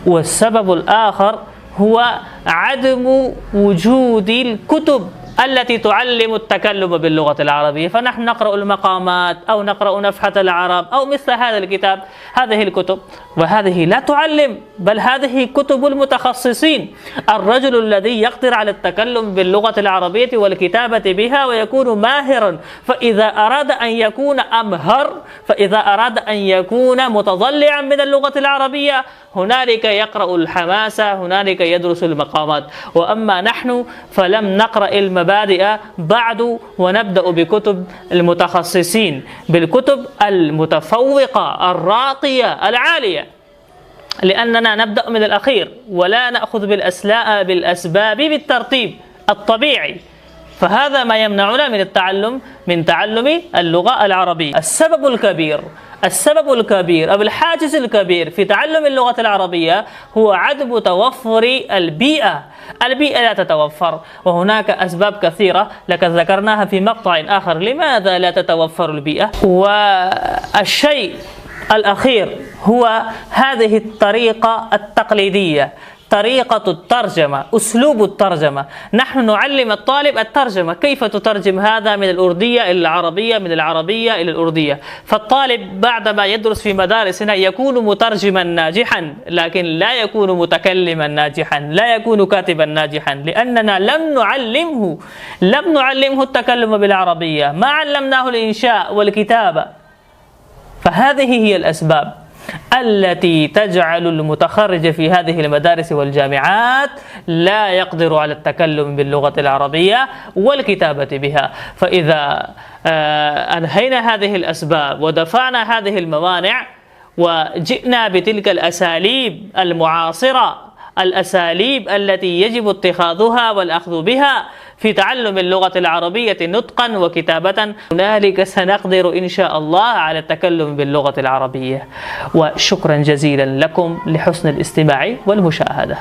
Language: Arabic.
والسبب الآخر هو عدم وجود الكتب التي تعلم التكلم باللغة العربية. فنحن نقرأ المقامات أو نقرأ نفحة العرب أو مثل هذا الكتاب، هذه الكتب، وهذه لا تعلم، بل هذه كتب المتخصصين. الرجل الذي يقدر على التكلم باللغة العربية والكتابة بها ويكون ماهرا، فإذا أراد أن يكون أمهر، فإذا أراد أن يكون متضلعا من اللغة العربية، هنالك يقرأ الحماسة، هنالك يدرس المقامات. وأما نحن فلم نقرأ المبادئ بعد، ونبدأ بكتب المتخصصين، بالكتب المتفوقة الراقية العالية، لأننا نبدأ من الأخير ولا نأخذ بالأسباب بالترتيب الطبيعي، فهذا ما يمنعنا من تعلم اللغة العربية. السبب الكبير أو الحاجز الكبير في تعلم اللغة العربية هو عدم توفر البيئة لا تتوفر، وهناك أسباب كثيرة لقد ذكرناها في مقطع آخر لماذا لا تتوفر البيئة. والشيء الأخير هو هذه الطريقة التقليدية، طريقة الترجمة، أسلوب الترجمة. نحن نعلم الطالب الترجمة، كيف تترجم هذا من الأردية إلى العربية، من العربية إلى الأردية. فالطالب بعدما يدرس في مدارسنا يكون مترجما ناجحا، لكن لا يكون متكلما ناجحا، لا يكون كاتبا ناجحا، لأننا لم نعلمه التكلم بالعربية، ما علمناه الإنشاء والكتابة. فهذه هي الأسباب التي تجعل المتخرج في هذه المدارس والجامعات لا يقدر على التكلم باللغة العربية والكتابة بها. فإذا أنهينا هذه الأسباب ودفعنا هذه الموانع وجئنا بتلك الأساليب المعاصرة، الأساليب التي يجب اتخاذها والأخذ بها في تعلم اللغة العربية نطقا وكتابة، هنالك سنقدر إن شاء الله على التكلم باللغة العربية. وشكرا جزيلا لكم لحسن الاستماع والمشاهدة.